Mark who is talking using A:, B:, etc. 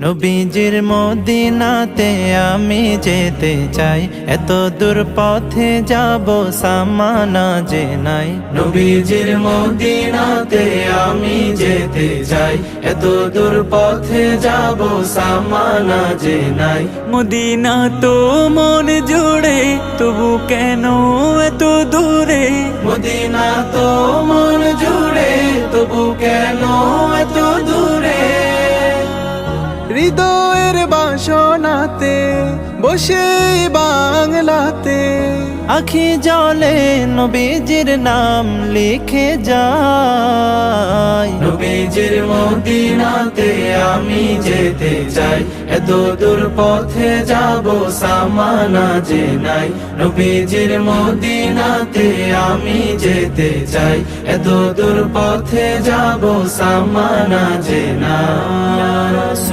A: নবীজির মদিনাতে আমি যেতে চাই, এত দূর পথে যাব সামানা যে নাই। নবীজির মদিনাতে আমি যেতে চাই, এত দূর পথে যাব সামানা যে নাই।
B: মদিনা তো মন জুড়ে, তবু কেন এত দূরে?
A: মদিনা তো মন জুড়ে, তবু কেন এত দূরে?
B: হৃদয়ের বাসনাতে বসে বাংলাতে
A: আখি জলে নবীজির নাম লিখে যাই। নবীজির মদিনাতে আমি যেতে চাই, এত দূর পথে যাব সামানা যে নাই। নবীজির মদিনাতে আমি যেতে চাই, এত দূর পথে যাব সামানা যে নাই।